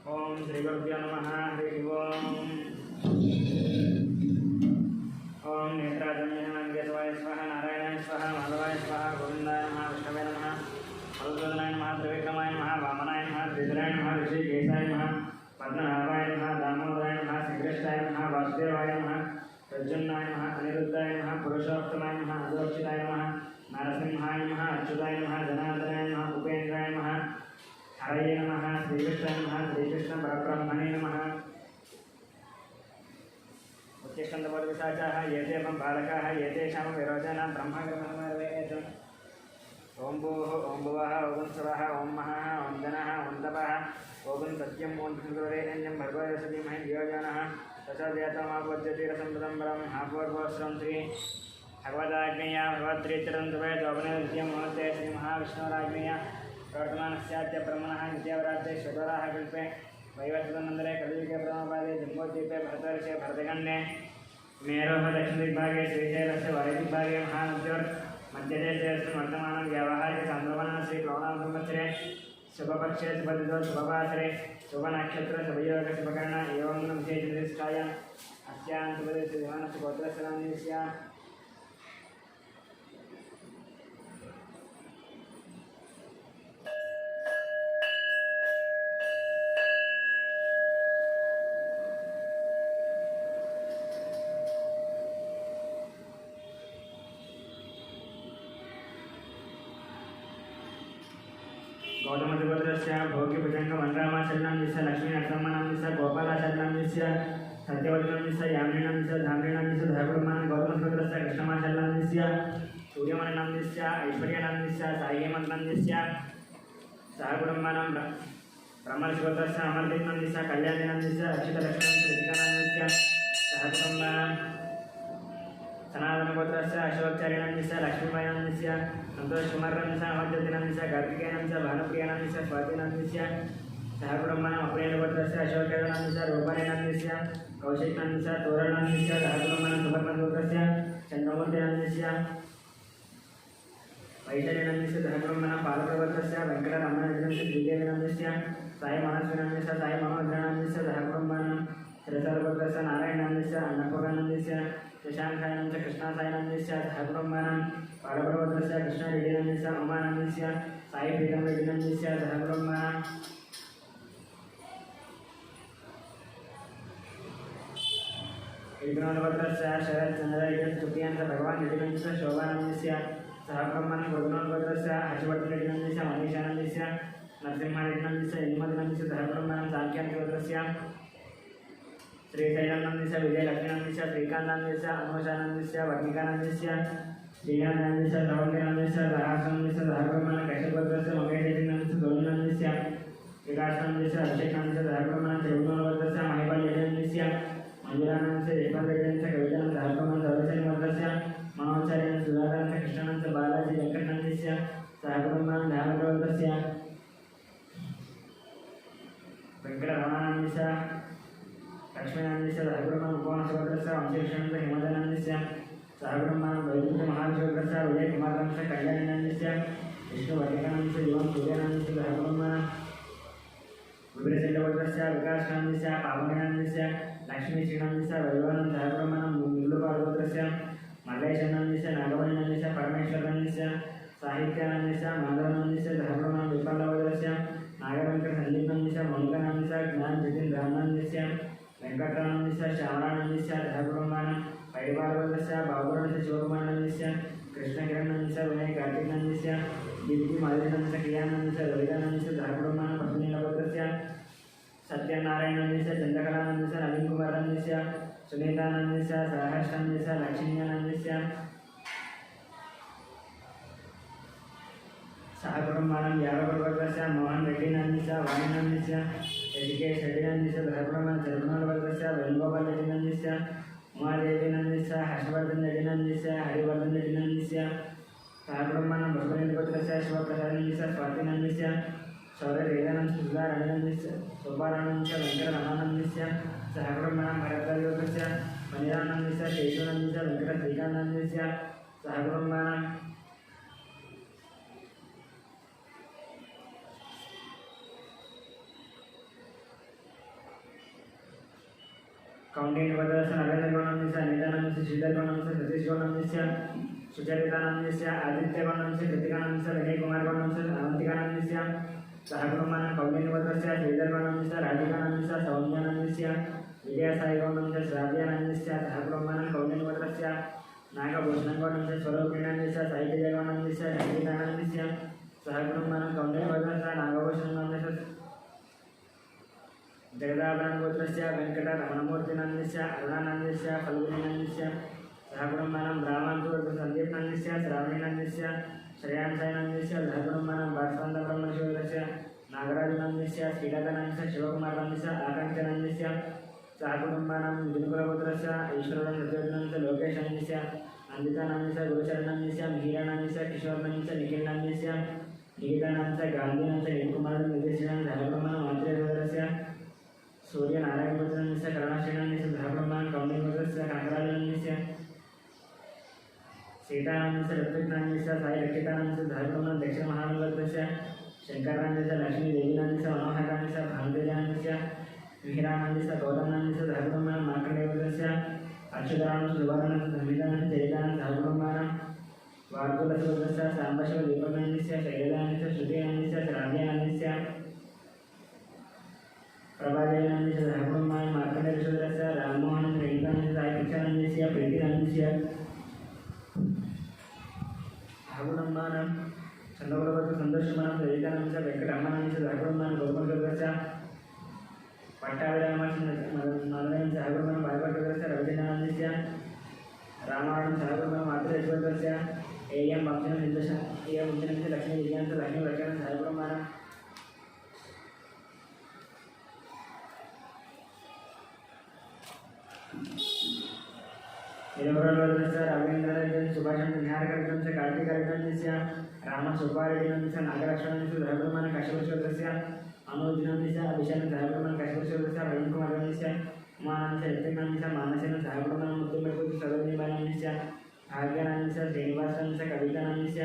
ओम श्री गुरुभ्यो नमः। हरि ओम। ओम नेत्राजन्य मंगेशवाय स्वाहा, नारायणाय स्वाहा, माधवाय स्वाहा, गोविंदाय नमः, विष्णवे नमः, मधुसूदनाय नमः, त्रिविक्रमाय नमः, वामनाय नमः, त्रिधराय नमः, ऋषिकेशाय नमः, पद्मनाभाय नमः, दामोदराय नमः, श्रीकृष्णाय नमः, वासुदेवाय नमः, प्रद्युम्नाय नमः, अनिरुद्धाय नमः, पुरुषोत्तमाय नमः, अधोक्षिताय नमः, नरसिंहाय नमः, अच्युताय नमः, जनार्दनाय नमः, उपेन्द्राय नमः, हरये नमः, श्रीकृष्णाय नमः, श्रीकृष्ण परब्रह्मणे नमः। उत्तिष्ठन्तपोर्विशाचाः ये ते मम बालकाः येतेषां विरोचनां ब्रह्मग्रहणमर्वेत्। ओं भूः ओं भुवः ओं स्वः ओं महः ओं जनः ओं तपः ओं सत्यं ओं सुन्दरेण्यं भर्गोऽसधीमहि धियो यो नः प्रचोदयात्मापोज्यतिरसम्पदं परं महापूर्वोऽस्त्रं श्री भगवदाज्ञया भगवद्रीचरन्तवे द्वौपनित्यं मुहूर्ते श्रीमहाविष्णुराज्ञया प्रवर्तमानस्याद्य ब्रह्मणः नित्यावराध्ये कल्पे वैवस्वतनन्दरे कलियुगे प्रथमपादे जम्बोद्वीपे भरतवर्षे भरतखण्डे मेरोः दक्षिणदिग्भागे श्रीशैलस्य वायुदिग्भागे महानद्योर्मध्यदेशेऽस्मिन् वर्तमानं व्यावहारिकसान्द्रवनः श्रीप्लवनामसंवत्सरे शुभपक्षे शुभदितो शुभवासरे शुभनक्षत्र शुभयोग शुभकर्ण एवं विशेषनिष्ठाय अस्यां शुभदे श्रीदेवानस्य गोत्रस्य नामस्य गौतमदेवस्य भोग्यभुजङ्गमण्डरामाचरणांस्य लक्ष्मीनरसिंहनामस्य गोपालाचरणांस्य सत्यवतीनामस्य यामिनीनामस्य धाम्रीनामस्य धर्ममान गौतमदेवस्य कृष्णमाचरणांस्य सूर्यमणिनामस्य ऐश्वर्यनामस्य साईहेमन्तनामस्य सहकुटुम्बानां ब्रह्मशिवस्य अमरदीपनामस्य कल्याणनामस्य अच्युतलक्ष्मणस्य ऋतिकानामस्य सहकुटुम्बानां सनातनगोत्रस्य अशोकचार्यनामस्य लक्ष्मीबाईनामस्य संतोषकुमारनामस्य अमरज्योतिनामस्य कार्तिकेयनामस्य भानुप्रियनामस्य स्वातिनामस्य सहकुटुम्बानां अप्रियगोत्रस्य अशोकनामस्य रूपाणीनामस्य कौशिकनामस्य तोरणनामस्य सहकुटुम्बानां सुवर्णगोत्रस्य चन्द्रमूर्तिनामस्य वैशालीनामस्य सहकुटुम्बानां पालप्रगोत्रस्य वेङ्कटरमणनामस्य श्रीदेवीनामस्य साई मनस्विनामस्य साई मनोहरनामस्य सहकुटुम्बानां श्रीधरगोत्रस्य नारायणनामस्य अन्नपूर्णानामस्य शशांकायनामस्य कृष्णासायनामस्य सहकुटुम्बानां पालप्रगोत्रस्य कृष्णारेड्डिनामस्य उमानामस्य साई प्रीतमरेड्डिनामस्य सहकुटुम्बानां विघ्नोदगोत्रस्य शरच्चन्द्ररेड्डिनामस्य भगवान् रेड्डिनामस्य शोभानामस्य सहकुटुम्बानां गुरुगोत्रस्य हर्षवर्धनरेड्डिनामस्य मनीषानामस्य नरसिंहरेड्डिनामस्य यन्मदनामस्य सहकुटुम्बानां साङ्ख्यानगोत्रस्य श्रीशैलनामस्य विजयलक्ष्मीनामस्य श्रीकान्तानामस्य अनुषानामस्य वर्णिकानामस्य श्रीनाथनामस्य श्रवणनामस्य सहस्रनामस्य सहकुटुम्बानां कैशगोत्रस्य महेशनामस्य सोमनामस्य विकासनामस्य अभिषेकनामस्य सहकुटुम्बानां त्रिभुवनगोत्रस्य महिपालनामस्य मंजुलानामस्य यशवन्तरेड्डिनामस्य कवितानां सहकुटुम्बानां सर्वसेनगोत्रस्य मनोचार्यानां सुधाकरनामस्य कृष्णानामस्य बालाजी वेङ्कटनामस्य सहकुटुम्बानां धामगोत्रस्य वेङ्कटरमणानामस्य लक्ष्मीनामस्य सहकुटुम्बानां उपवनगोत्रस्य वंशीकृष्णानामस्य हिमदनामस्य सहकुटुम्बानां वैकुण्ठमहाविष्णुगोत्रस्य विजयकुमारनामस्य कल्याणनामस्य विष्णुवर्णिकानामस्य युवं सूर्यनामस्य सहकुटुम्बानां विभ्रचण्डगोत्रस्य विकासनामस्य पावनामस्य लक्ष्मीश्रीनामस्य वैभवानां सहकुटुम्बानां मुल्लुपालगोत्रस्य मल्लेशनामस्य नागवणिनामस्य परमेश्वरनामस्य साहित्यानामस्य माधवनामस्य सहकुटुम्बानां विपालगोत्रस्य नागवेङ्कटसन्दीपनामस्य मौलिकनामस्य ज्ञानजितेन्द्रनामस्य वेङ्कटरामस्य श्यामरानामस्य सहकुटुम्बानां परिवारगोत्रस्य बाबुरामस्य शिवकुमारनामस्य कृष्णकिरणनामस्य विनय कार्तिकनामस्य दीप्तिमाधुरीनामस्य क्रियानामस्य ललितानामस्य सहकुटुम्बानां पद्मिनीलगोत्रस्य सत्यनारायणनामस्य चन्द्रकलानामस्य नवीनकुमारनामस्य सुनीतानामस्य सहर्षनामस्य लक्ष्मीनामस्य सहकुटुम्बानां यादवगोत्रस्य मोहन रेड्डिनामस्य वाणीनामस्य ऋषिकेश रेड्डिनामस्य सहकुटुम्बानां चन्द्रमलगोत्रस्य वेणुगोपालरेड्डिनामस्य उमादेवीनामस्य हर्षवर्धन रेड्डिनामस्य हरिवर्धन रेड्डिनामस्य सहकुटुम्बानां बसवनेन्द्रगोत्रस्य शिवप्रसादनामस्य स्वातिनामस्य शौर्यरेड्डिनामस्य सुधाराणीनामस्य सुब्बारावणस्य वेङ्कटरमणानामस्य सहकुटुम्बानां भरतगोत्रस्य मणिरामनामस्य केशवनामस्य वेङ्कटश्रीकान्तनामस्य सहकुटुम्बानां कौंडिन्यवदस्य नरेन्द्रगौणस्य निदानस्य श्रीधरगौणस्य सतीशगौणस्य सुचरितानन्दस्य आदित्यगौणस्य कृतिकानन्दस्य विनयकुमारगौणस्य अवन्तिकानन्दस्य सहकुटुम्बानां कौंडिन्यवदस्य श्रीधरगौणस्य राधिकानन्दस्य सौम्यानन्दस्य विजयसाईगौणस्य श्राव्यानन्दस्य सहकुटुम्बानां कौंडिन्यवदस्य नागभूषणगौणस्य स्वरूपिणानन्दस्य साहित्यजगौणस्य संगीतानन्दस्य सहकुटुम्बानां कौंडिन्यवदस्य नागभूषणगौणस्य जगदाभरणगोत्रस्य वेङ्कटरमणमूर्तिनन्दस्य अरुणानन्दस्य फल्गुनीनन्दस्य सहकुटुम्बानां ब्राह्मणसुरसन्दीपनन्दस्य श्रावणीनन्दस्य श्रेयांसायनन्दस्य सहकुटुम्बानां भास्वन्तब्रह्मशिवरस्य नागराजनन्दस्य श्रीलतानन्दस्य शिवकुमारनन्दस्य आकाङ्क्षनन्दस्य सहकुटुम्बानां विनुकुलपुत्रस्य ईश्वरनन्दस्य लोकेशनन्दस्य नन्दितानन्दस्य गुरुचरणनन्दस्य मिहिरानन्दस्य किशोरनन्दस्य निखिलनन्दस्य निकितानन्दस्य गान्धीनन्दस्य नीलकुमारनन्दस्य सहकुटुम्बानां मातृदेवरस्य सूर्यनारायणपुत्रस्य करुणाश्रीनन्दस्य सहकुटुम्बानां कौंडिन्यवदस्य कनकराजनन्दस्य सीतानन्दस्य ऋत्विकनन्दस्य साई रक्षितानन्दस्य सहकुटुम्बानां दक्षिणमहानन्दस्य शङ्करानन्दस्य लक्ष्मीदेवीनन्दस्य मनोहरानन्दस्य भानुतेजानन्दस्य मिहिरानन्दस्य गौतमनन्दस्य सहकुटुम्बानां मार्कण्डेयवदस्य अच्युतानन्दस्य सुभानन्दस्य धर्मितानन्दस्य चरितानन्दस्य सहकुटुम्बानां वार्तुलशिवदस्य साम्बशिवदीपकनन्दस्य शैलजानन्दस्य श्रुतिनन्दस्य श्राव्यानन्दस्य प्रभादेवानन्दस्य सहकुटुम्बानां मार्कण्डेयविश्वदस्य राममोहनस्य वेङ्कटानन्दस्य साईकृष्णानन्दस्य प्रीतिनन्दस्य सहकुटुम्बानां चन्द्रकुलपति सन्तोषमानं ललितानन्दस्य वेङ्कटरमणानन्दस्य सहकुटुम्बानां गौतमशोधस्य पट्टाभिरामस्य मदनस्य सहकुटुम्बानां बालभट्टस्य रविचन्द्रानन्दस्य रामायणं सहकुटुम्बानां मातृयशोधस्य एयं वंशनस्य लक्ष्मी विजयस्य लक्ष्मी लक्ष्मण सहकुटुम्बानां निलवरवदस्य रवीन्द्रराजस्य सुभाषचन्द्र निहारकर्तनस्य कार्तिकर्तनस्य रामसुब्बारेड्डिनन्दस्य नागलक्ष्मणस्य सहकुटुम्बानां कश्यपशोधस्य अनुजनन्दस्य अभिषेकं सहकुटुम्बानां कश्यपशोधस्य रविकुमारनन्दस्य उमानन्दस्य ऋत्विकनन्दस्य मानसेन सहकुटुम्बानां मुत्तुमपुत्र सरोजिनीबाईनन्दस्य भाग्यानन्दस्य श्रीनिवासनन्दस्य कवितानन्दस्य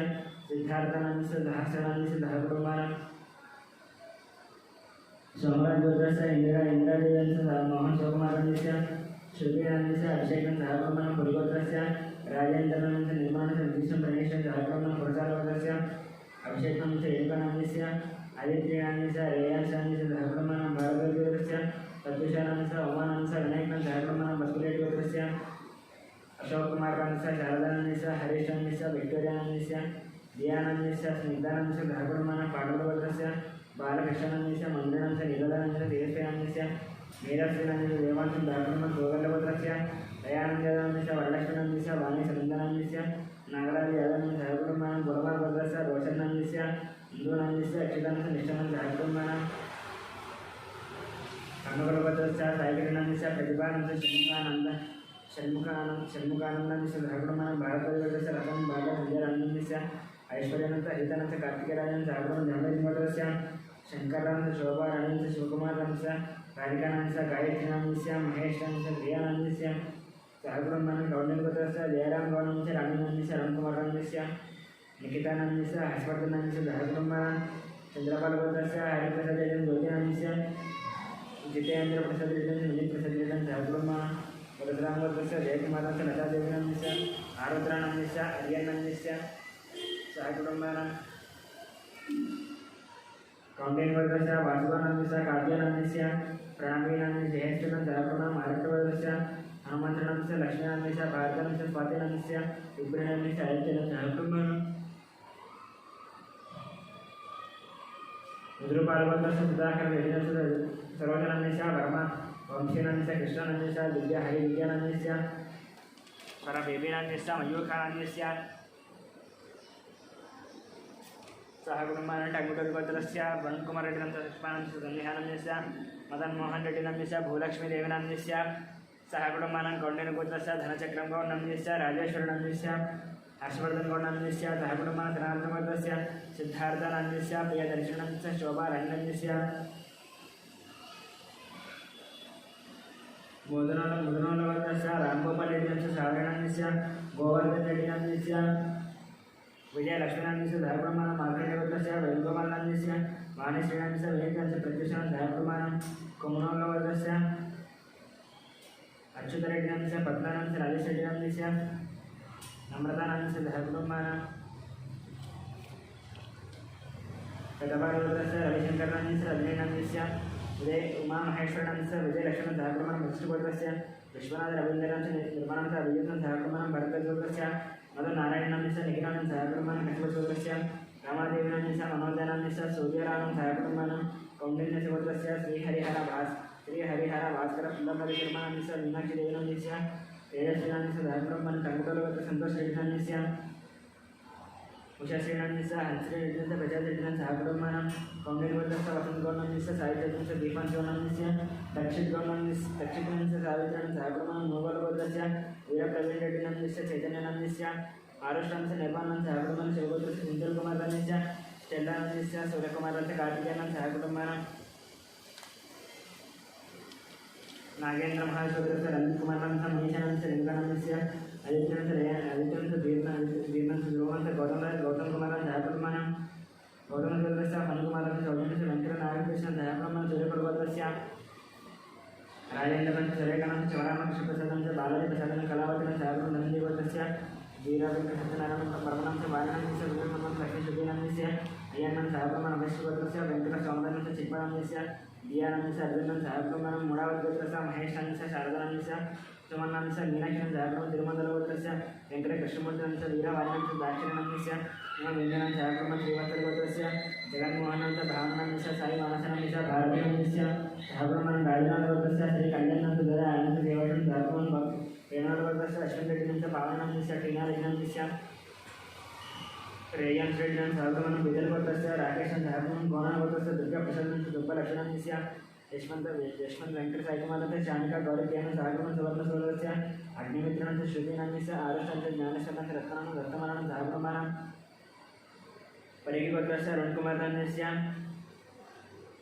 सिद्धार्थानन्दस्य सहस्रानन्दस्य सहकुटुम्बानां सोमराजगोत्रस्य इंदिरादेवीनन्दस्य मोहन शिवकुमारनन्दस्य श्रुतिनन्दस्य अभिषेकं सहकुटुम्बानां पुरीगोत्रस्य राजेन्द्रनन्दस्य निर्माणस्य विदिशं प्रणेशं सहकुटुम्बानां पुरसारगोत्रस्य अभिषेकनन्दस्य रेणुकानन्दस्य आदित्यनन्दस्य रेयांशानन्दस्य सहकुटुम्बानां भारतगोत्रस्य प्रत्युषानन्दस्य उमानन्दस्य विनायकं सहकुटुम्बानां बसुरेड्डिगोत्रस्य अशोककुमारनन्दस्य शारदानन्दस्य हरीशनन्दस्य विक्टोरियानन्दस्य दियानन्दस्य स्निग्धानन्दस्य सहकुटुम्बानां पाटलगोत्रस्य बालकृष्णानन्दस्य मन्दिरानन्दस्य नीलदानन्दस्य तेजस्वीनन्दस्य मीराश्रीनन्दस्य देवांशं सहकुटुम्बानां गोगल्लगोत्रस्य दयानन्दस्य वरलक्ष्मीनन्दस्य वाणीसनन्दनन्दस्य नागराज यादवनन्दस्य सहकुटुम्बानां गुरुवारगोत्रस्य रोशनन्दस्य इंदूनन्दस्य अक्षितानन्दस्य निष्ठानन्दस्य सहकुटुम्बानां कन्नगोत्रस्य साईकृष्णानन्दस्य प्रतिभानन्दस्य षण्मुखानन्दस्य सहकुटुम्बानां भारतगोत्रस्य रतन बाला संजयानन्दस्य ऐश्वर्यानन्दस्य अजितानन्दस्य कार्तिकेयराजस्य सहकुटुम्बानां जमदग्निगोत्रस्य शङ्करानन्दस्य शोभाराणीनन्दस्य शिवकुमारनन्दस्य राधिकानन्दस्य गायत्रीनन्दस्य महेशानन्दस्य प्रियानन्दस्य सहकुटुम्बानां कौंडिन्यगोत्रस्य जयरामगौणस्य रामीनन्दस्य अरुणकुमारनन्दस्य निकितानन्दस्य हर्षवर्धनन्दस्य सहकुटुम्बानां चन्द्रपालगोत्रस्य हरिप्रसादजयं ज्योतिनन्दस्य जितेन्द्रप्रसादजयं विनीतप्रसादजयं सहकुटुम्बानां परशुरामगोत्रस्य जयकुमारनन्दस्य लतादेवीनन्दस्य आरुद्रानन्दस्य अरियनन्दस्य सहकुटुम्बानां कौंडिन्यगोत्रस्य वासुदेवानन्दस्य काव्यानन्दस्य प्रणवीनन्दस्य जयेष्ठनं सहकुटुम्बानां महाराष्ट्रगोत्रस्य हनुमन्तनन्दस्य लक्ष्मीनन्दस्य भारतानन्दस्य स्वातिनन्दस्य विप्रिनन्दस्य आदित्यनन्दस्य सहकुटुम्बानां रुद्रपालगोत्रस्य सुधाकरनन्दस्य सरोजनन्दस्य वर्मा वंशीनन्दस्य कृष्णानन्दस्य विद्यानन्दस्य परबेबीनन्दस्य मयूरखानन्दस्य सहकुटुम्बानां टङ्गुटुर्गोत्रस्य वरुणकुमाररेड्डिनन्दस्य पुष्पानन्दस्य सन्निहानन्दस्य मदनमोहनरेड्डिनन्दस्य भूलक्ष्मीदेवीनन्दस्य सहकुटुम्बानां कौंडिन्यगोत्रस्य धनचक्रं गौडनन्दस्य राजेश्वरनन्दस्य हर्षवर्धनगौडनन्दस्य सहकुटुम्बानां धनार्दनगोत्रस्य सिद्धार्थानन्दस्य प्रियदर्शनन्दस्य शोभाराणीनन्दस्य मुदनोलगोत्रस्य रामगोपालरेड्डिनन्दस्य श्रावणनन्दस्य गोवर्धनरेड्डिनन्दस्य विजयलक्ष्मीनन्दस्य सहकुटुम्बानां मार्कण्डेयगोत्रस्य वेणुगोपालनन्दस्य वाणीश्रीनन्दस्य विनीतनन्दस्य प्रत्युषानन्दस्य सहकुटुम्बानां कुम्भनोलगोत्रस्य अच्युतरेड्डिनंस्य पद्मानंस्य राजेशरेड्डिनंस्य नम्रतानंस्य धर्मकुटुंबानां कदपारुद्रस्य रविशंकरनंस्य रजनीनंस्य उदय उमामहेश्वरनंस्य विजयलक्ष्मण धर्मकुटुंबानां विष्णुपुत्रस्य विश्वनाथ रवीन्द्रनंस्य निर्माणंस्य अभिजितं धर्मकुटुंबानां भरतपुत्रस्य मधुनारायणनंस्य निखिलानंस्य धर्मकुटुंबानां कश्यपपुत्रस्य रामादेवीनंस्य मनोजनंस्य सूर्यरामं धर्मकुटुंबानां कौंडिन्यस्य पुत्रस्य श्रीहरिहर भास्कर पुल्लपरिशर्मानंस्य मीनाक्षीदेवीनंस्य तेजस्वीनंस्य धर्मकुटुंबानां टंकुटोलवत्र संतोषरेड्डिनंस्य उषाश्रीनंस्य हंसरेड्डिनंस्य प्रजारेड्डिनंस्य कुटुंबानां कौंडिन्यपुत्रस्य वसंतगौडनंस्य सावित्रीनंस्य दीपांशगौडनंस्य दक्षिणनंस्य सावित्रीनंस्य कुटुंबानां नोबलपुत्रस्य वीरप्रवीणरेड्डिनंस्य चैतन्यनंस्य आरुष्णंस्य निर्माणंस्य कुटुंबानां शिवपुत्रस्य सिंधुलकुमारनंस्य स्टेल्लानंस्य सूर्यकुमारस्य कार्तिकेयनंस्य कुटुंबानां नागेंद्र महाशिवपुत्रस्य रंजितकुमारनंस्य मनीषानंस्य लिंगानंस्य आदित्यनंस्य दीर्घनंस्य ध्रुवंस्य गौतम कुमारनंस्य कुटुंबानां गौतमपुत्रस्य फणकुमारनंस्य सौजन्यस्य वेंकटनारायणकृष्णस्य कुटुंबानां सूर्यकुलपुत्रस्य राजेन्द्रनंस्य सूर्यकानंस्य वरामकृष्णप्रसादनंस्य बालाजी प्रसादनंस्य कलावतीनंस्य नंदीपुत्रस्य वीरवेंकटसत्यनारायणस्य परमनंस्य वारणंस्य विक्रमनंस्य लक्ष्मीशुद्धीनंस्य अय्यनंस्य कुटुंबानां वैश्यपुत्रस्य वेंकटस्वामिनंस्य चिक्पनंस्य दियानंस्य अर्जुनंस्य कुटुंबानां मुडावतीपुत्रस्य महेशनंस्य शारदानंस्य सुमनंस्य मीनाक्षीनंस्य कुटुंबानां तिरुमंगलपुत्रस्य वेंकटकृष्णमूर्तिनंस्य वीरवारणंस्य दाक्षिणानंस्य वेंकटनंस्य कुटुंबानां श्रीवत्सलपुत्रस्य जगन्मोहनंस्य भावनंस्य साई मानसनंस्य भारतीनंस्य कुटुंबानां राजनाथपुत्रस्य श्री कल्याणंस्य दया आनंद देवशं कुटुंबानां प्रेमापुत्रस्य अश्विनरेड्डिनंस्य पावनंस्य टीनारेड्डिनंस्य रेयन रेड्डिनंस्य कुटुंबानां विजयपुत्रस्य राकेशंस्य कुटुंबानां गोनापुत्रस्य दुर्गाप्रसादनंस्य दुर्गालक्ष्मणंस्य यशवंत वेंकट साईकुमारनंस्य शानिका गौरकेयनंस्य कुटुंबानां सुवर्णसूरस्य अग्निमित्रनंस्य श्रुतीनंस्य आरुषंस्य ज्ञानेश्वरनंस्य रत्नानंस्य दत्तमानंस्य कुटुंबानां परिगिपुत्रस्य अरुणकुमारनंस्य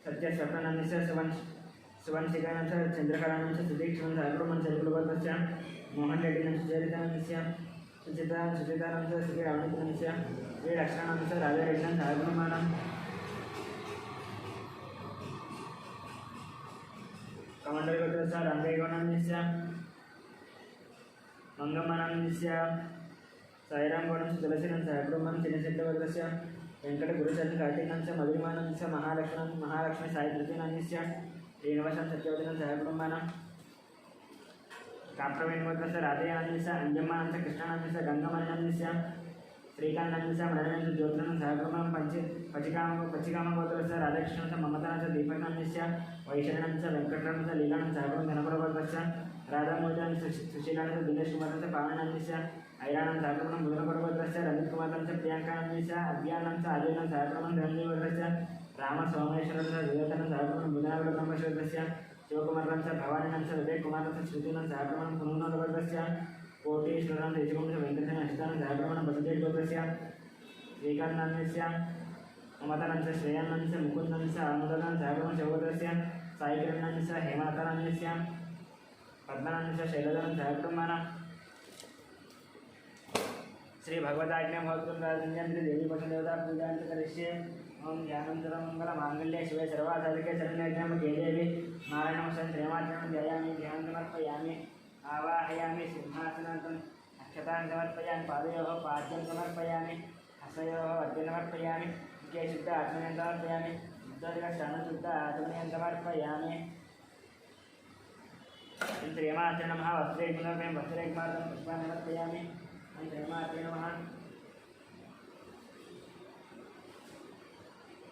सत्यस्वप्ननंस्य सुवंशिकानंस्य चंद्रकलानंस्य सुदीक्षणंस्य कुटुंबानां चरिकुलपुत्रस्य मोहन रेड्डिनंस्य चरितानंस्य सुचितानंस्य श्री रावणितनंस्य श्री लक्ष्मणंस्य राजारेड्डिनंस्य कुटुंबानां कमंडलपुत्रस्य रामदेवगौडनंस्य मंगम्मनंस्य साईरामगौडनंस्य तुलसीनंस्य कुटुंबानां चिन्नशेट्टिपुत्रस्य वेंकटगुरुचरण कार्तिकनंस्य मधुरिमानंस्य महालक्ष्मी साईतृतीनंस्य श्रीनिवासन सत्यवतीनंस्य कुटुंबानां काप्रवीणपुत्रस्य राधेयानंस्य अंजम्मानंस्य कृष्णानंस्य गंगमणिनंस्य श्रीकांतनंस्य मरणंस्य ज्योतिनंस्य कुटुंबानां पचिकामगोत्रस्य राधाकृष्णंस्य ममतानंस्य दीपकनंस्य वैशरणंस्य वेंकटरमणंस्य लीलानंस्य धनपुरपुत्रस्य राधामूर्तिनंस्य सुशीलानंस्य दिनेशकुमारनंस्य पावनंस्य ऐरानंस्य कुटुंबानां मुदनपुरपुत्रस्य रंजितकुमारनंस्य प्रियंकानंस्य अज्ञानंस्य अजयनंस्य कुटुंबानां धनंजयपुत्रस्य रामसोमेश्वरनंस्य विवेकानंस्य कुटुंबानां बुधनागुडब्रह्मेश्वरस्य शिवकुमारनंस्य भवानीनंस्य विवेककुमारनंस्य श्रुतीनंस्य कुटुंबानां पुनर्नोदपुत्रस्य कोटीश्वरनंस्य यशकुमारनंस्य वेंकटेश्वरनंस्य अच्युतानंस्य कुटुंबानां बसुदेवपुत्रस्य श्रीकांतनंस्य ममतानंस्य श्रेयानंस्य मुकुंदनंस्य आनंदनंस्य कुटुंबानां शिवपुत्रस्य साईकिरणंस्य हेमलतानंस्य पद्मनंस्य शैलजानंस्य कुटुंबानां श्री भगवताज्ञा भवतुंद्राजन्यंद्र देवी पशुदेवता पूजां च करिष्ये ओम ज्ञानंतरमंगलमांगल्ये शिवे सर्वासाधिके शरण्यज्ञे देवी नारायणं श्रीमात्रं ध्यायामि ध्यानं समर्पयामि आवाहयामि सिंहासनार्थम् अक्षतां समर्पयामि पादयोः पाद्यं समर्पयामि हस्तयोः अर्घ्यं समर्पयामि मुखे शुद्ध आचमनीयं समर्पयामि शुद्ध आचमनीयं समर्पयामि श्रीमात्रे नमः वस्त्रे वस्त्रेग्मार्गं पुष्पाणि समर्पयामि श्रीमात्रे नमः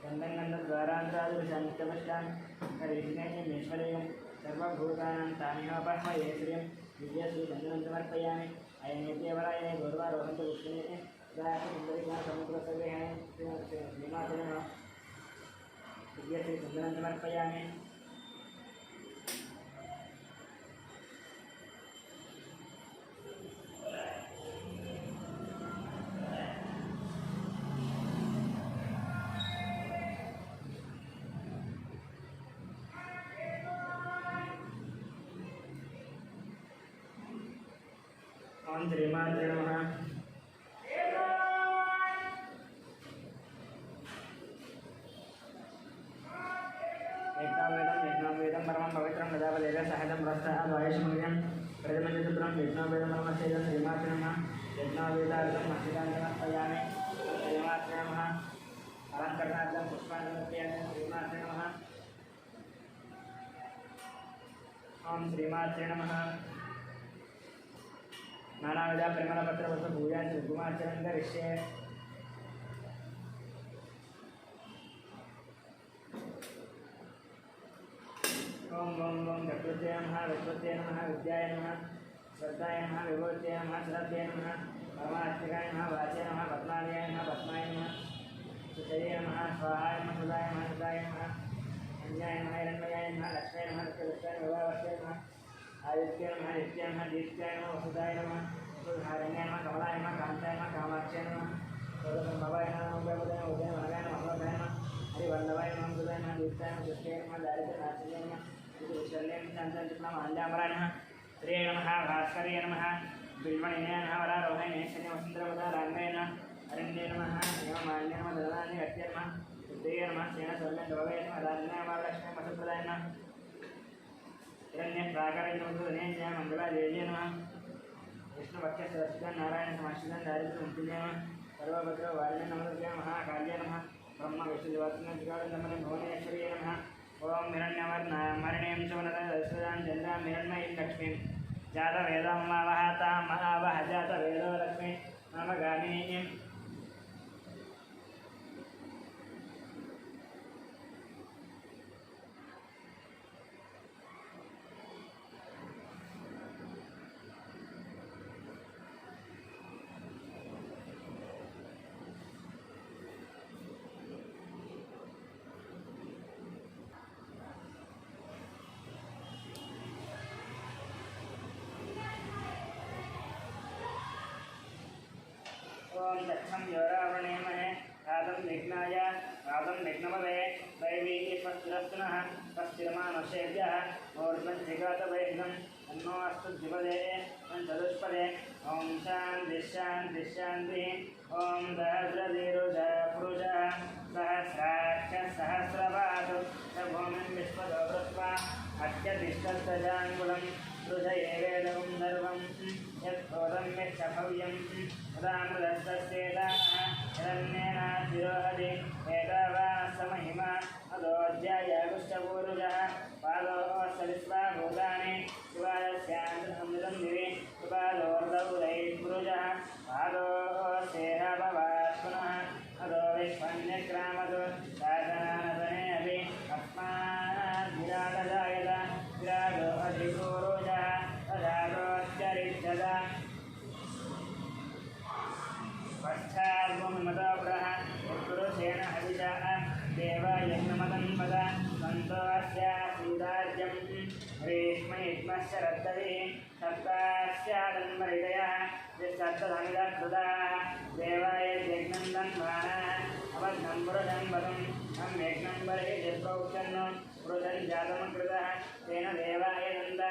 गन्धद्वारान्तरादिशान्त्यपश्चान् हरिष्णैर्यमेश्वरेयं सर्वभूतानां तानिहापह्मये श्रियं विद्याश्रीचन्दनं समर्पयामि अयनेत्यवराय गौरवारोहन्तु पुष्पिणे समुद्रसर्वेण श्रीमात्रे नमः विद्याश्रीचन्दनं समर्पयामि ओम श्रीमात्रे नमः एकनाम वेदम परमं पवित्रं नदावलेन सहजं रस्तः द्वायशमग्नं प्रथमचतुर्थं यज्ञोपवेदमनमस्यैदं श्रीमात्रे नमः यज्ञोपवेदार्थं मत्स्यकान्तमर्पयामि श्रीमात्रे नमः अलङ्करणार्थं पुष्पाञ्जलिर्पयामि श्रीमात्रे नमः ओम श्रीमात्रे नमः नानाविध परिमलपत्रपुष्पपूजां कुङ्कुमार्चनं करिष्ये ओम ओम ओम गणपतये नमः विद्वत्ये नमः विद्याय नमः श्रद्धाय नमः विभूत्ये नमः श्रद्धे नमः परमात्मिकाय नमः वाचे नमः पद्मालयाय नमः पद्माय नमः सुतये नमः स्वाहाय नमः सुधाय नमः सुधाय नमः अन्याय नमः हिरण्मयाय नमः लक्ष्मी नमः लक्ष्मीलक्ष्मी विवाहवत्ये नमः आदित्य नमः नित्याय नमः दीप्त्याय नमः वसुधाय नमः सुधारण्याय नमः कमलाय नमः कान्ताय नमः कामाक्ष्याय नमः सर्वसम्भवाय नमः उदय उदय वरदाय नमः अमृताय नमः हरिवल्लभाय नमः सुधाय नमः दीप्ताय नमः दुष्टाय नमः दारिद्र्यनाशाय नमः माल्यामराय नमः श्रिये नमः भास्कर्ये नमः बिल्वणिने नमः वरारोहणे शनिवसुन्दरवदारान्वये नमः अरण्ये नमः हेममालिन्ये नमः ददनान्ये गत्ये नमः सिद्धये नमः सेनसौल्यन्दभवे नमः दान्याय महालक्ष्मी वसुप्रदाय नमः हिरण्ये प्राकारे नमः जय मङ्गला जय नमः विष्णुभक्त्य सरस्वती नारायण समाश्रितं दारिद्र्यमुक्तिये नमः सर्वभद्र वारिणे नमः महाकाल्ये नमः ब्रह्म विष्णुदेवतात्मजगाढनमने भुवनेश्वर्ये नमः ओम हिरण्यवर्णमरणीं सुवनदस्वदां चन्द्रां हिरण्मयीं लक्ष्मीं जातवेदमावहतां महावह जातवेदो लक्ष्मी मम गामिनीं ओम दक्षं योरावणेमहे राधं विघ्नाय राधं विघ्नमदे दैवीकी स्वस्तिरस्तुनः स्वस्तिरमानुषेभ्यः ऊर्ध्वञ्जिगातवैघ्नम् अन्नो अस्तु द्विपदे चतुष्पदे ओम शान्तिः शान्तिः शान्तिः ओम सहस्रधीरुषः पुरुषः सहस्राक्षः सहस्रपातु स भूमिं विश्वतो कृत्वा अत्यतिष्ठत्तजाङ्गुलं हृदयेवेदं सर्वं यत्कोदं यच्छभव्यं तदामृतस्तस्येताः हिरण्येनातिरोहति एतावासमहिमा अदोऽध्यायकुष्ठपूरुषः पादोऽस्तविश्वा भूतानि शिवायस्यामृतं दिवि सुपादोर्धपुरैः पादोऽस्तेहाभवात् पुनः अदो विश्वन्यक्रामतु शासनानतने अपि अस्माद्विराटजायत विराटो अधिपूरुषः तदागोच्चरिष्यत पश्चाद्भूमिमतोग्रह यत्पुरुषेण हविषा देवयज्ञमदन्पद सन्तोऽस्य सीतार्यं ग्रीष्मैष्मशरद्दविः सप्तास्यादन्महृदयः सप्तधनिदकृताः देवाय यज्ञं दन्वानः अवध्नं पुरुषं वदं तं यज्ञं बर्हिः प्रोक्षन् पुरुषं जातमकृतः तेन देवाय दन्त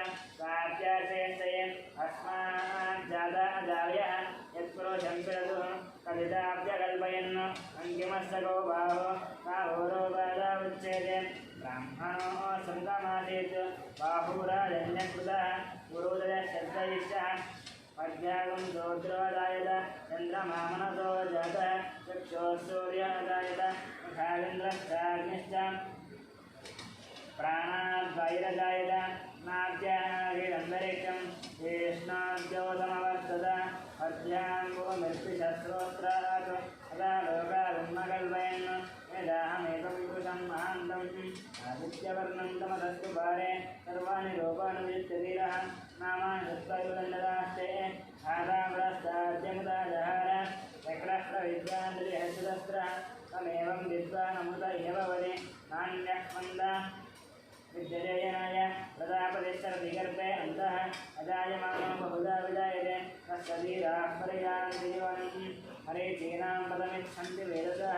सात्याशेषये अस्माज्जाताजायः यत्पुरुषं पिरतुः कथिताब्जकल्पयन् अङ्किमस्तको बाहो काहोरो बाधा उच्यते ब्राह्मणो सङ्गमासीत् बाहुराजन्यकृतः गुरुदयशब्दयिष्यः अज्ञागं दोद्रोदायत चन्द्रमामनसो जातः चक्षुः सूर्योदायत मुखाविन्द्रश्चाग्निश्च प्राणाद्वैरजायत नाद्यागिरन्तरिक्षं कृष्णाद्योतमवर्तत अद्याम्बुमिर्पिशस्रोत्रात् तदा लोकारुन्मकल्पयन् यदाहमेकं पुरुषं महान्तम् आदित्यवर्णं तमदस्तु पारे सर्वाणि रूपाणि विद्यधीरः नामानि दत्तयुदण्डदास्ते आदाम्रस्ताद्यमुदा जहार चक्रस्त्रविद्वान्द्रिहस्रस्त्रः तमेवं विद्वानमुत एव वदे नान्यः मन्दा विद्यजयनाय प्रदापतिश्चरदिगर्भे अन्तः अजायमानो बहुधा विजायते तस्सधीराः परियान्ति जीवनं हरिचीनां पदमिच्छन्ति वेदसः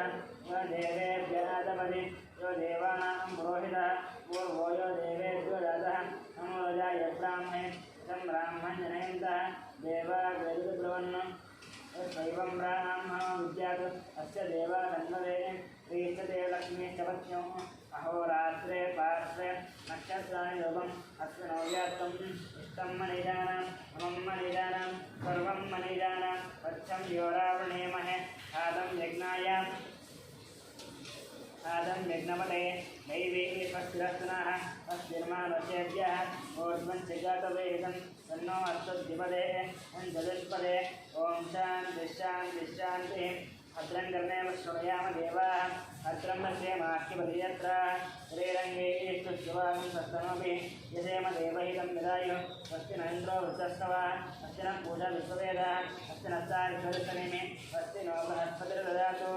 यो देवेभ्यरातपदि यो देवानां पुरोहितः पूर्वो यो देवेभ्यो जातः नमो राजाय ब्राह्मणे तं ब्राह्मणजनयन्तः देवाग्रजुब्रवन् शैवं ब्राह्मणो विद्यात् अस्य देवा तन्मदे प्रीष्यते लक्ष्मीश्च पत्न्योः अहोरात्रे पार्श्वे नक्षत्राणि योगम् अस्मिन् अव्यात्तम् इष्टं मणिजानाम् अमं मणिजानाम् सर्वं मणिजानाम् वत्सं योरावृणीमहे आदं यज्ञपते दैवी स्वस्तिरस्तुनः स्वस्तिर्मानुषेभ्यः ऊर्ध्वं चिगातवेदं तन्नो अस्तद्विपदे चतुष्पदे ॐ शान्तिः भद्रं कर्णेम श्रवयाम देवाः भद्रं पश्येमाख्यपतियत्र श्रीरङ्गैस्तुष्टुवागं सस्तनोऽपि यसेम देवहितं विदायुः स्वस्ति न इन्द्रो वृद्धस्तवः स्वस्ति नः पूजा विश्ववेदाः स्वस्ति नस्तारिश्वरिष्ठनेमि स्वस्ति नो बृहस्पतिर्ददातु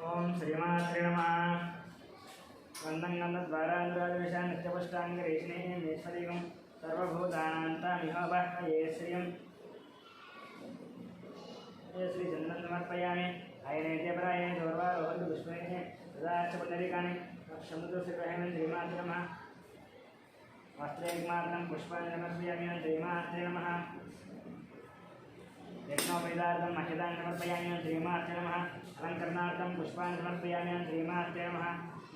ओम श्रीमात्रे नमः वंदंगंधद्वारानुराजविषान् नित्यपुष्टाङ्गरेषिणीमेश्वरीं सर्वभूतानान्तामिहोपह्वये श्रियं ये श्रीचन्दनं समर्पयामि अयनेत्यपरायणे दोर्वारोहन्तु पुष्पेणे तदाश्च पुण्डरीकानि क्षमुदुर्शिग्रहेण श्रीमात्रे नमः वस्त्रेकमात्रं पुष्पाणि समर्पयामि श्रीमात्रे नमः यज्ञोपैदार्थं मह्यतां समर्पयामि श्रीमात्रे नमः अलङ्करणार्थं पुष्पाणि समर्पयामि श्रीमात्रे नमः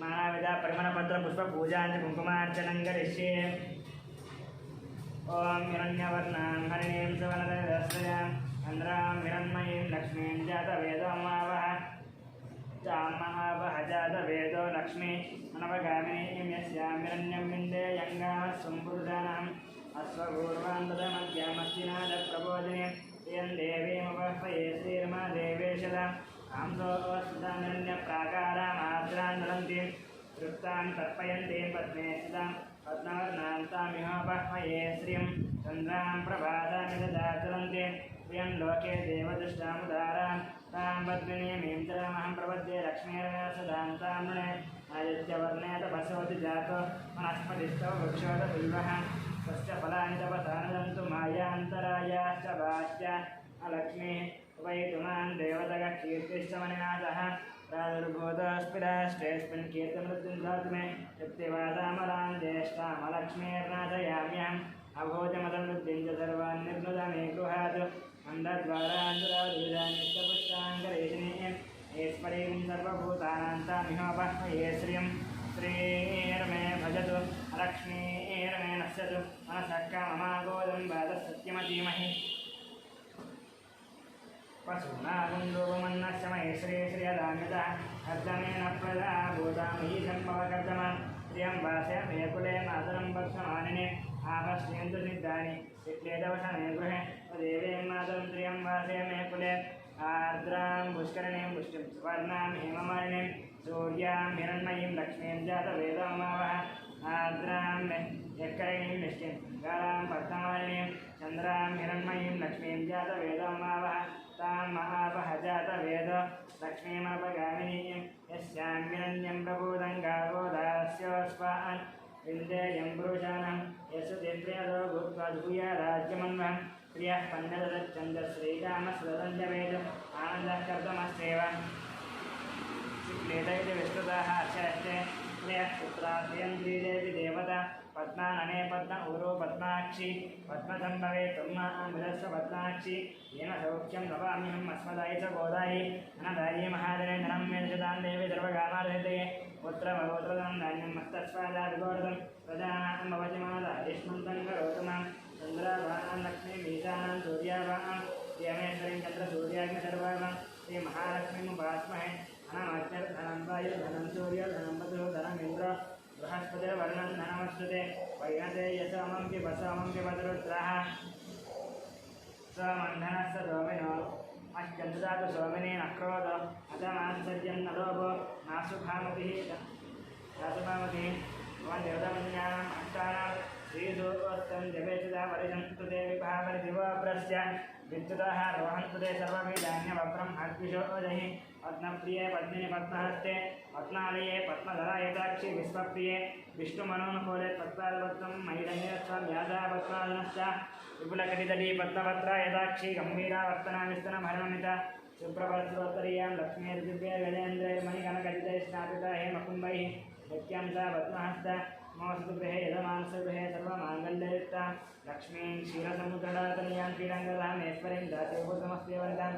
नानाविध परिमलपत्रपुष्पपूजां च कुङ्कुमार्चनं करिष्ये ॐ हिरण्यवर्णां हरिणीं सुवर्णरजस्रजाम् अन्द्रां हिरण्मयीं लक्ष्मीं जातवेदमावह चामहावह जातवेदो लक्ष्मी मनवगामिनीं यस्यामिरण्यं विन्देयङ्गाः सम्पुरुषाणाम् अश्वपूर्वान्तमध्यमस्तिनादप्रबोधिने इयं देवीमुपह्वये श्रीर्मा देवेशदा आंसोऽस्मितान्यप्राकारामाद्रान्दलन्तीं तृप्तां तर्पयन्तीं पद्मे स्थितां पद्मवर्णां तामिहोपह्वये श्रियं चन्द्रां प्रभातामिददाचलन्तीं प्रियं लोके देवदुष्टामुदारां तां पद्मिनीमीं चरमहं प्रपद्ये लक्ष्मीर्व्यासदां तां नृणे आदित्यवर्णे तपसोऽति जातो वनस्पतिस्थो वृक्षोदबिल्वः तस्य फलानि तपसानुदन्तु मायान्तरायाश्च भाश्च अलक्ष्मीः उपैतुमान् देवतगः कीर्तिश्च मणिनाथः प्रादुर्भूतस्मिराष्टेऽस्मिन् कीर्तिमृत्युं दातु मे युक्तिवादामलां ज्येष्ठामलक्ष्मीर्नाथयाम्यहम् अभूतमदमृत्युं च सर्वान् निर्नुद मे गृहात् मन्दद्वारान्तराद्विधानित्यपुष्टाङ्गरेशिनीम् ईश्वरीं सर्वभूतानां तामिहोपह्वये श्रियं श्रीर्मे भजतु लक्ष्मीर्मे नश्यतु मनसः काममागोदं वादः सत्यमधीमहि पशूनागुण्डोमन्नस्य महे श्रीयदान्यतः कर्दमेन प्रदा भूतामयी सम्भवकर्दमा प्रियं वास्य मे कुले मातरं वर्षमानिने आपश्यन्तु सिद्धानि विक्लेदवशने गृहे तदेवें मातरं प्रियं वास्य मे कुले आर्द्रां पुष्करणीं पुष्टिं सुवर्णां हेममालिनीं सूर्यां हिरण्मयीं लक्ष्मीं जातवेदमावः आर्द्रां यक्करणीं निष्ठिं गालां पद्ममालिनीं चन्द्रां हिरण्मयीं लक्ष्मीं जातवेदमावः तां महावह जातवेद लक्ष्मीमपगामिनीं यस्यां विरण्यं प्रभूतं गावोदास्योऽस्वान् विन्देयं पुरुषाणां यशुतिप्रियदो भूत्वा धूया राज्यमन्वहं प्रियः पन्नदच्चन्द्रश्रीकामस्वदञ्जवेद आनन्दः कर्तमस्येव शुक्लेदैति विस्तृताः अक्षरश्चे प्रियः पुत्राश्रियन्द्रीदेवी देवता पद्मानने पद्म ऊरो पद्माक्षी पद्मसम्भवे तुर्माबुधस्व पद्माक्षी येन सौख्यं नवाम्यहम् अस्मदायि च गोदायि अनदायि महाजने धनं मेदशतां देवी सर्वकामादहृतये पुत्रमगोत्रदं धान्यं मस्तस्वादादिगोर्धं प्रजानां भवति मादादिष्मन्तं करोतु मां चन्द्राभानां लक्ष्मीमीशानां सूर्याभानां यमेश्वरीं चन्द्रसूर्याग्निसर्वाणां श्रीमहालक्ष्मीमुपास्महे धनमग्निर्धनं वायुर्धनं सूर्यर्धनं वधुः धनमिन्द्र बृहस्पतिर्वर्णं धनमश्नुते वैनते यशमं पिबसमं स्वमन्धनः स सोमिनो मह्यन्तदातु सोमिनी नक्रोध अतमात्सर्यं न लोभो नासुभामतिः भवान् देवतामन्यानाम् अष्टानां श्रीसूक्तं जपेतदा परिसन्तु ते विभावरिदिवोऽप्रस्य विद्युतः रोहन्तु ते सर्वविधान्यवप्रं हर्विषोदहि पद्मप्रिये पद्मिनि पद्महस्ते पद्मालये पद्मधरायताक्षि विश्वप्रिये विष्णुमनोनुकूले तत्पादपत्रं मयिरन्यस्वां यादा पद्मादनश्च विपुलकटितटी पद्मपत्रायताक्षि गम्भीरावर्तनामिस्तनभरणमिता शुभ्रवस्त्रोत्तरीयां लक्ष्मीर्दिव्ये गजेन्द्रैर्मणिकनकटितैः स्नापिता हेमकुम्भैः नित्यं सा पद्महस्ता ममस्तुगृहे यजमानसगृहे सर्वमाङ्गल्ययुक्ता लक्ष्मीं क्षीरसमुद्रडातनीयां श्रीरङ्गधामेश्वरीं दास्योपगमस्यवन्तां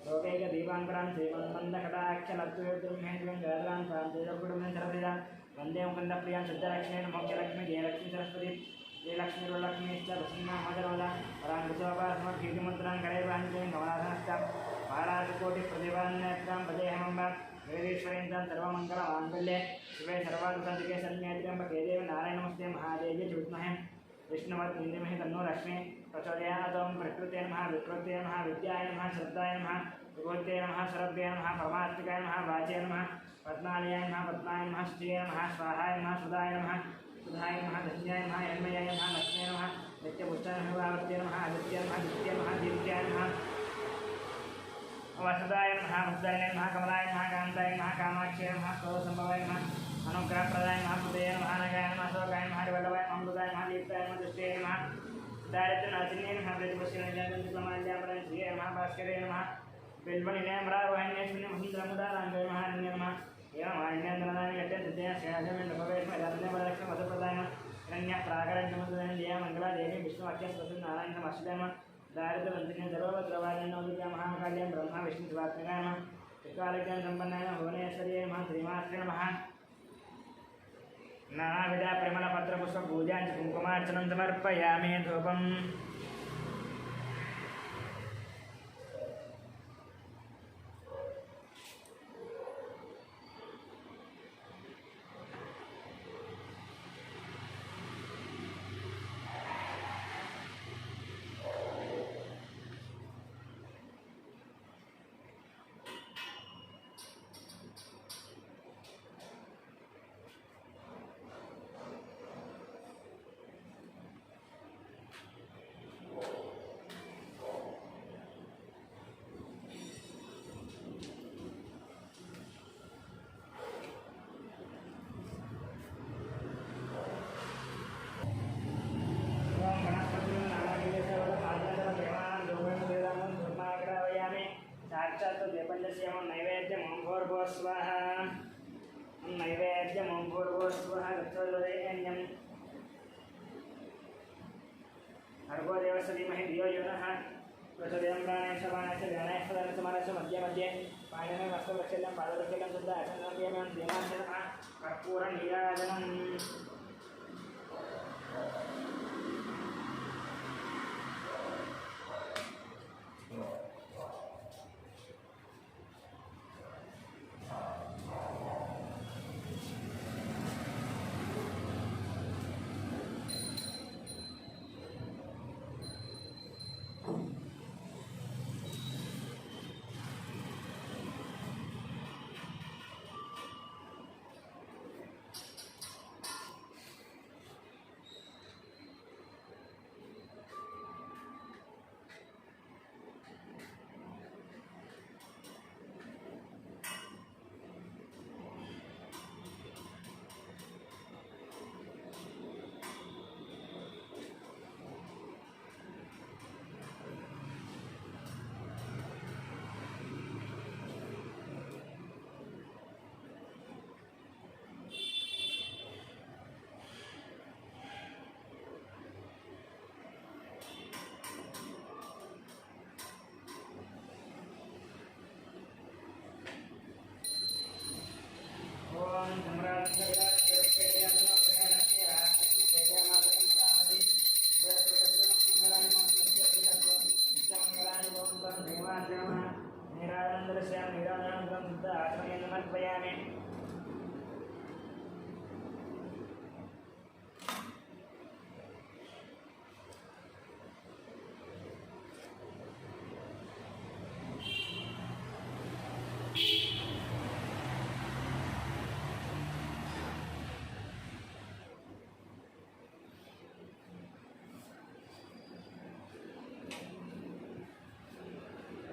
लोकैकदीपाङ्करां श्रीमन्मन्दकटाक्षलत्वयोर्द्रुम्हेन्द्रियं गात्रां तां तेजकुटुम्बं सरसिदां वन्दे मुकुन्दप्रियां शुद्धलक्ष्मीं मोक्षलक्ष्मी जयलक्ष्मी सरस्वती श्रीलक्ष्मीरुलक्ष्मीश्च प्रसन्नामजरोदा पराङ्कुशोपासमभीतिमुद्रां करेवाञ्जलीं कमलासनश्च बालादिकोटिप्रतिभान्नेत्रां भजेऽहमम्बां जगदीश्वरीं तां सर्वमङ्गलमाङ्गल्ये शिवे सर्वार्थसाधिके शरण्ये देवी नारायणमस्ते महादेव्यै च विद्महे विष्णुवत् धीमहि तन्नो लक्ष्मी प्रचोदयात्। ओं प्रकृते नमः विकृते नमः विद्याय नमः श्रद्धाय नमः विभूते नमः सरभ्ये नमः परमात्मिकाय नमः वाचे नमः पद्मालयाय नमः पद्माय नमः श्रिये नमः स्वाहाय नमः सुधाय नमः सुधाय नमः धन्याय नमः यन्मयाय नमः लक्ष्मी नमः नित्यपुष्टाय नमः वावर्ते नमः आदित्याय नमः दित्याय नमः दीप्त्याय नमः वसुदाय नमः मुद्दाय नमः कमलाय नमः कान्ताय नमः कामाक्षाय नमः क्रोधसम्भवाय नमः अनुग्रहप्रदाय नमः हृदयाय नमः नगाय नमः शोकाय नमः हरिवल्लभाय नमः अमृताय नमः दीप्ताय नमः दुष्टाय नमः दारिद्र्यनाशिन्ये नमः प्रतिपुष्टिनिजातन्त्रमाल्यापराय श्रिये नमः भास्करे नमः बिल्वनिलयमरारोहण्येश्वरी महीन्द्रमुदाराङ्गाय नमः अन्ये नमः एवमान्येन्द्रनाय यटे सिद्धेन श्रेयसमेण्डभवेश्मरलक्ष्मी वसुप्रदाय नमः हिरण्यः प्राकरण्यमुद्रदाय जया मङ्गला देवी विष्णुवाक्यस्वसन्नारायणमश्रिताय नमः दारिद्र्यवन्दिन्ये सर्वभद्रवादिन्ये महाकाल्यां ब्रह्मा विष्णुशिवात्मकाय नमः त्रिकालज्ञान संपन्नाय नमः भुवनेश्वर्यै नमः श्रीमात्रे नमः नानाविध परिमलपत्रपुष्पपूजां च कुङ्कुमार्चनं समर्पयामि धूपम् नैवेद्यं भूर्भुवस्सुवः तत्सवितुर्वरेण्यं भर्गो देवस्य धीमहि धियो यो नः प्रचोदयात् प्राणेषु बाणेषु ध्यानेषु सदानसमानस्य मध्ये मध्ये पाणिना हस्तवक्षल्यं पादवक्षल्यं शुद्ध आसन्नोऽप्यमेवं देवाञ्जनः कर्पूरनीराजनम्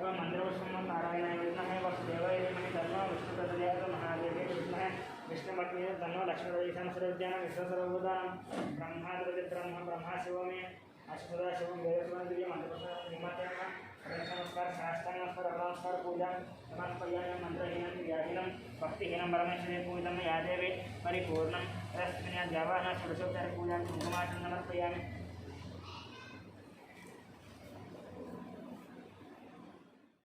मंदिरपुष्पं नारायणाय विद्महे वासुदेवाय धीमहि तन्नो विष्णुप्रचोदयात् महादेवाय विद्महे विष्णुपत्नी तन्नो लक्ष्मीप्रतिष्ठां विश्वसर्वभूतानां ब्रह्मा ब्रह्मा शिवो मे अष्टदा शिवं वेदसुमं दिव्य मंत्रपुष्पं निमत्यामः नमस्कार साष्टांग नमस्कार नमस्कार पूजा समर्पयामि मंत्रहीनं व्याहीनं भक्तिहीनं परमेश्वरे पूजितं या देवी परिपूर्णं रश्मिन्या देवानां षोडशोपचार पूजां कुङ्कुमार्चनं समर्पयामि